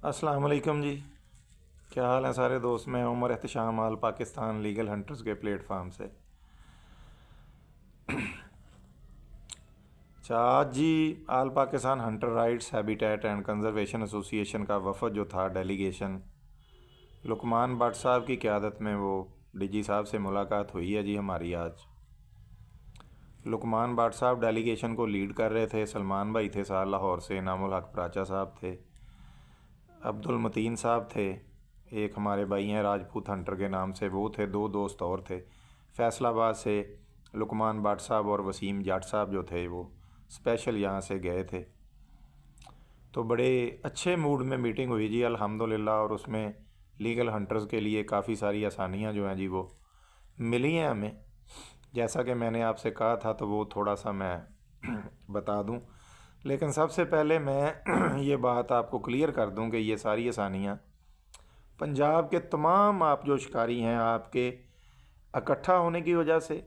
अस्सलाम वालेकुम जी। क्या हाल है सारे दोस्त। मैं Umar Ehtesham all Pakistan legal hunters के प्लेटफार्म से। अच्छा, आज जी all Pakistan hunter rights habitat and conservation association का वफद जो था डेलीगेशन, लुकमान भट्ट साहब की क़यादत में वो डीजी साहब से मुलाकात हुई है जी हमारी आज। लुकमान भट्ट साहब डेलीगेशन को लीड कर रहे थे। सलमान भाई थे साल लाहौर से, इनामुल हक प्राचा साहब थे, अब्दुल मतीन साहब थे, एक हमारे भाई हैं राजपूत हंटर के नाम से, वो थे, दो दोस्त और थे। फैसलाबाद से लुकमान भट्ट साहब और वसीम जाट साहब जो थे वो स्पेशल यहाँ से गए थे। तो बड़े अच्छे मूड में मीटिंग हुई जी अल्हम्दुलिल्लाह। और उसमें लीगल हंटर्स के लिए काफ़ी सारी आसानियाँ जो हैं जी वो मिली हैं हमें। जैसा कि मैंने आपसे कहा था तो वो थोड़ा सा मैं बता दूं। लेकिन सबसे पहले मैं ये बात आपको क्लियर कर दूं कि ये सारी आसानियाँ पंजाब के तमाम आप जो शिकारी हैं आपके इकट्ठा होने की वजह से,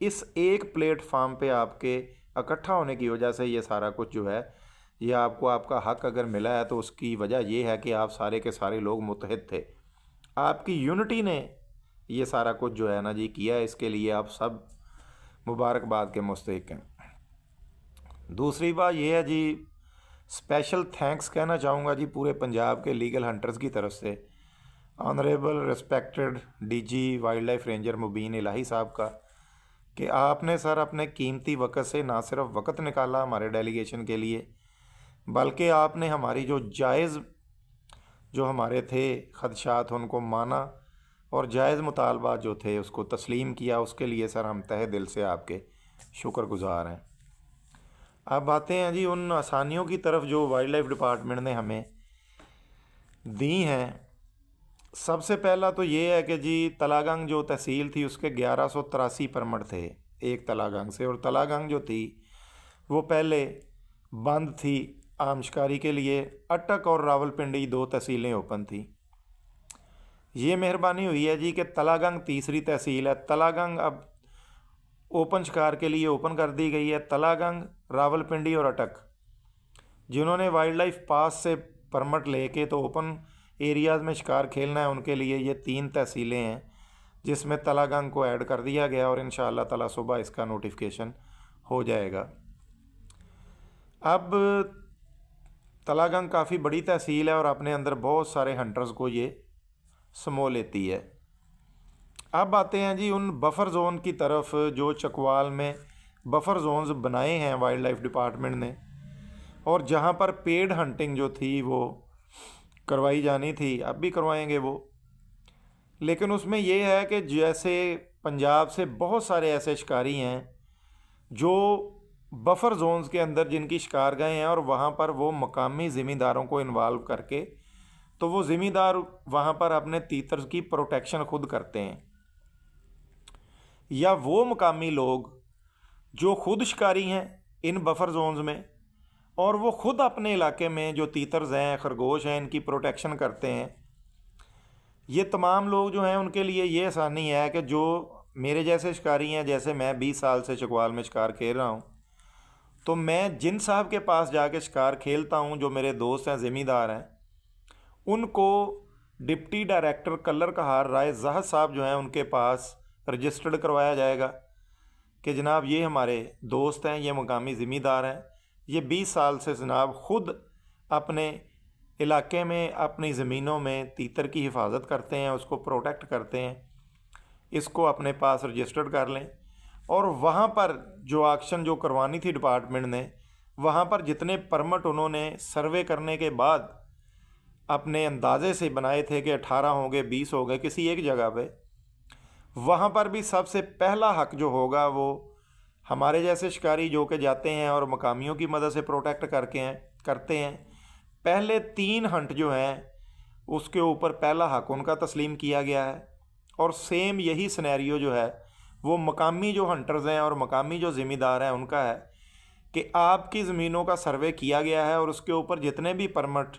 इस एक प्लेटफार्म पे आपके इकट्ठा होने की वजह से ये सारा कुछ जो है, ये आपको आपका हक अगर मिला है तो उसकी वजह ये है कि आप सारे के सारे लोग मुत्तहिद थे। आपकी यूनिटी ने ये सारा कुछ जो है ना जी किया है। इसके लिए आप सब मुबारकबाद के मुस्तहिक हैं। दूसरी बात यह है जी, स्पेशल थैंक्स कहना चाहूँगा जी पूरे पंजाब के लीगल हंटर्स की तरफ से honourable respected DG wildlife ranger Mubeen Ilahi साहब का, कि आपने सर अपने कीमती वक़्त से ना सिर्फ वक़्त निकाला हमारे डेलीगेशन के लिए, बल्कि आपने हमारी जो जायज़ जो हमारे थे ख़दशात उनको माना और जायज़ मुतालबात जो थे उसको तस्लीम किया। उसके लिए सर हम तहे दिल से आपके शुक्रगुज़ार हैं। अब आते हैं जी उन आसानियों की तरफ जो वाइल्ड लाइफ डिपार्टमेंट ने हमें दी हैं। सबसे पहला तो ये है कि जी तलागंग जो तहसील थी उसके 1183 परमट थे एक तलागंग से, और तलागंग जो थी वो पहले बंद थी आम शिकारी के लिए। अटक और रावलपिंडी दो तहसीलें ओपन थी। ये मेहरबानी हुई है जी कि तलागंग तीसरी तहसील है, तलागंग अब ओपन शिकार के लिए ओपन कर दी गई है। तलागंग, रावलपिंडी और अटक जिन्होंने वाइल्ड लाइफ पास से परमट लेके तो ओपन एरियाज़ में शिकार खेलना है उनके लिए ये तीन तहसीलें हैं, जिसमें तलागंग को ऐड कर दिया गया और इंशाअल्लाह ताला सुबह इसका नोटिफिकेशन हो जाएगा। अब तलागंग काफ़ी बड़ी तहसील है और अपने अंदर बहुत सारे हंटर्स को ये समो लेती है। अब आते हैं जी उन बफ़र ज़ोन की तरफ जो चकवाल में बफ़र जोन्स बनाए हैं वाइल्ड लाइफ डिपार्टमेंट ने, और जहाँ पर पेड हंटिंग जो थी वो करवाई जानी थी, अब भी करवाएंगे वो। लेकिन उसमें ये है कि जैसे पंजाब से बहुत सारे ऐसे शिकारी हैं जो बफ़र जोन्स के अंदर जिनकी शिकार गए हैं और वहाँ पर वो मकामी ज़मींदारों को इन्वॉल्व करके तो वो ज़मींदार वहाँ पर अपने तीतर की प्रोटेक्शन खुद करते हैं, या वो मकामी लोग जो खुद शिकारी हैं इन बफ़र जोन्स में और वो खुद अपने इलाके में जो तीतर्स हैं खरगोश हैं इनकी प्रोटेक्शन करते हैं। ये तमाम लोग जो हैं उनके लिए ये आसानी है कि जो मेरे जैसे शिकारी हैं, जैसे मैं 20 साल से चकवाल में शिकार खेल रहा हूँ, तो मैं जिन साहब के पास जाके शिकार खेलता हूँ जो मेरे दोस्त हैं ज़मींदार हैं, उनको डिप्टी डायरेक्टर कलर कहार राय जहद साहब जो हैं उनके पास रजिस्टर्ड करवाया जाएगा कि जनाब ये हमारे दोस्त हैं, ये मकामी ज़मींदार हैं, ये 20 साल से जनाब ख़ुद अपने इलाके में अपनी ज़मीनों में तीतर की हिफाजत करते हैं, उसको प्रोटेक्ट करते हैं, इसको अपने पास रजिस्टर्ड कर लें। और वहाँ पर जो एक्शन जो करवानी थी डिपार्टमेंट ने, वहाँ पर जितने परमट उन्होंने सर्वे करने के बाद अपने अंदाज़े से बनाए थे कि 18 हो गए 20 हो गए किसी एक जगह पे, वहाँ पर भी सबसे पहला हक जो होगा वो हमारे जैसे शिकारी जो कि जाते हैं और मकामियों की मदद से प्रोटेक्ट करते हैं। पहले 3 हंट जो हैं उसके ऊपर पहला हक उनका तस्लीम किया गया है। और सेम यही सिनेरियो जो है वो मकामी जो हंटर्स हैं और मकामी जो ज़मींदार हैं उनका है कि आपकी ज़मीनों का सर्वे किया गया है और उसके ऊपर जितने भी परमट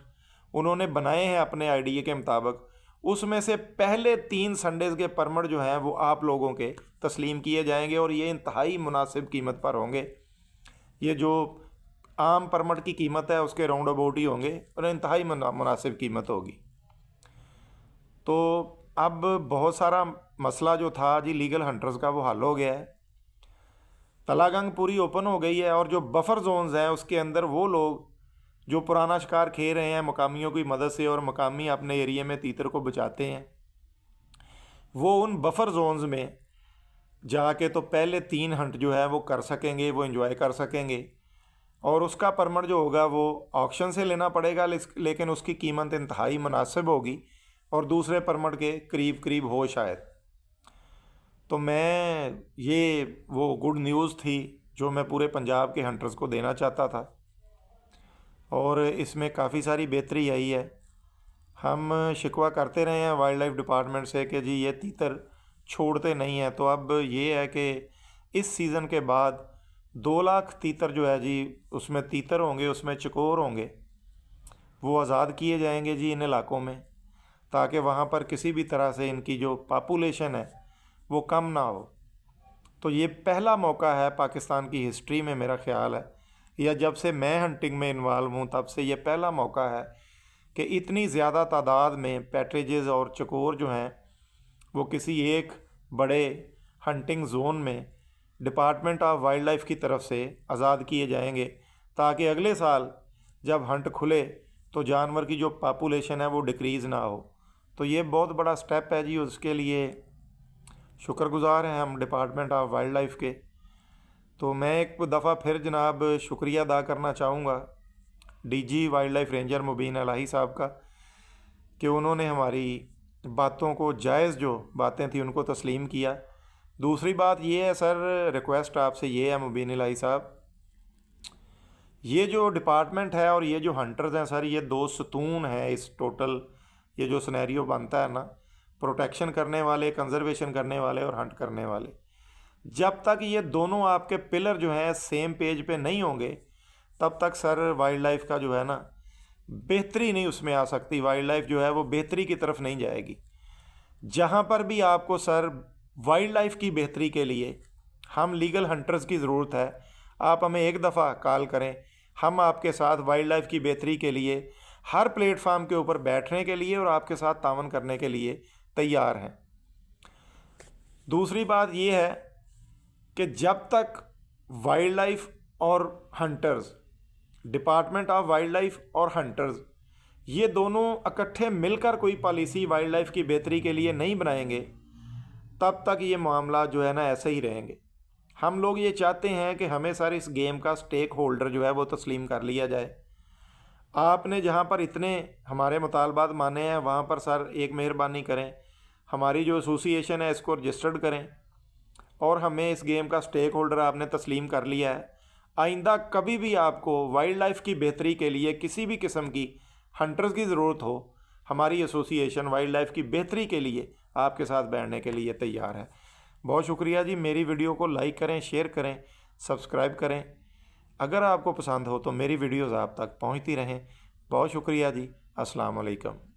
उन्होंने बनाए हैं अपने आईडीए के मुताबिक, उसमें से पहले 3 संडेज़ के परमट जो हैं वो आप लोगों के तस्लीम किए जाएंगे और ये इंतहाई मुनासिब कीमत पर होंगे। ये जो आम परमट की कीमत है उसके राउंड अबाउट ही होंगे और इंतहाई मुनासिब कीमत होगी। तो अब बहुत सारा मसला जो था जी लीगल हंटर्स का वो हल हो गया है। तलागंग पूरी ओपन हो गई है और जो बफर जोन्स हैं उसके अंदर वो लोग जो पुराना शिकार खेल रहे हैं मकामियों की मदद से और मकामी अपने एरिया में तीतर को बचाते हैं, वो उन बफर जोन्स में जाके तो पहले 3 हंट जो है वो कर सकेंगे, वो एंजॉय कर सकेंगे। और उसका परमिट जो होगा वो ऑक्शन से लेना पड़ेगा, लेकिन उसकी कीमत इंतहाई मुनासिब होगी और दूसरे परमिट के करीब करीब हो शायद। तो मैं ये वो गुड न्यूज़ थी जो मैं पूरे पंजाब के हंटर्स को देना चाहता था और इसमें काफ़ी सारी बेहतरी आई है। हम शिकवा करते रहे हैं वाइल्ड लाइफ डिपार्टमेंट से कि जी ये तीतर छोड़ते नहीं हैं, तो अब ये है कि इस सीज़न के बाद 2 लाख तीतर जो है जी उसमें तीतर होंगे, उसमें चकोर होंगे, वो आज़ाद किए जाएंगे जी इन इलाकों में, ताकि वहाँ पर किसी भी तरह से इनकी जो पॉपुलेशन है वो कम ना हो। तो ये पहला मौका है पाकिस्तान की हिस्ट्री में, मेरा ख्याल है, या जब से मैं हंटिंग में इन्वॉल्व हूँ तब से ये पहला मौका है कि इतनी ज़्यादा तादाद में पैट्रिजेस और चकोर जो हैं वो किसी एक बड़े हंटिंग जोन में डिपार्टमेंट ऑफ वाइल्ड लाइफ की तरफ से आज़ाद किए जाएंगे, ताकि अगले साल जब हंट खुले तो जानवर की जो पॉपुलेशन है वो डिक्रीज़ ना हो। तो ये बहुत बड़ा स्टेप है जी, उसके लिए शुक्रगुज़ार हैं हम डिपार्टमेंट ऑफ वाइल्ड लाइफ के। तो मैं एक दफ़ा फिर जनाब शुक्रिया अदा करना चाहूँगा DG wildlife ranger Mubeen Ilahi साहब का कि उन्होंने हमारी बातों को, जायज़ जो बातें थी उनको तस्लीम किया। दूसरी बात ये है सर, रिक्वेस्ट आपसे ये है मुबीन इलाही साहब, ये जो डिपार्टमेंट है और ये जो हंटर्स हैं सर, ये 2 सतून हैं इस टोटल ये जो सिनेरियो बनता है ना, प्रोटेक्शन करने वाले, कंजर्वेशन करने वाले और हंट करने वाले। जब तक ये दोनों आपके पिलर जो हैं सेम पेज पे नहीं होंगे तब तक सर वाइल्ड लाइफ का जो है ना बेहतरी नहीं उसमें आ सकती, वाइल्ड लाइफ जो है वो बेहतरी की तरफ नहीं जाएगी। जहाँ पर भी आपको सर वाइल्ड लाइफ की बेहतरी के लिए हम लीगल हंटर्स की ज़रूरत है, आप हमें एक दफ़ा कॉल करें, हम आपके साथ वाइल्ड लाइफ की बेहतरी के लिए हर प्लेटफार्म के ऊपर बैठने के लिए और आपके साथ तावन करने के लिए तैयार हैं। दूसरी बात यह है कि जब तक वाइल्ड लाइफ और hunters, department of wild life और हंटर्स, ये दोनों इकट्ठे मिलकर कोई पॉलिसी वाइल्ड लाइफ की बेहतरी के लिए नहीं बनाएंगे तब तक ये मामला जो है ना ऐसे ही रहेंगे। हम लोग ये चाहते हैं कि हमें सर इस गेम का स्टेक होल्डर जो है वो तस्लीम कर लिया जाए। आपने जहाँ पर इतने हमारे मुतालबात माने हैं वहाँ पर सर एक मेहरबानी करें, हमारी जो एसोसिएशन है इसको रजिस्टर्ड करें और हमें इस गेम का स्टेक होल्डर आपने तस्लीम कर लिया है। आइंदा कभी भी आपको वाइल्ड लाइफ की बेहतरी के लिए किसी भी किस्म की हंटर्स की ज़रूरत हो, हमारी एसोसिएशन वाइल्ड लाइफ की बेहतरी के लिए आपके साथ बैठने के लिए तैयार है। बहुत शुक्रिया जी। मेरी वीडियो को लाइक करें, शेयर करें, सब्सक्राइब करें। अगर आपको पसंद हो तो मेरी वीडियोज़ आप तक पहुँचती रहें। बहुत शुक्रिया जी। अस्सलाम वालेकुम।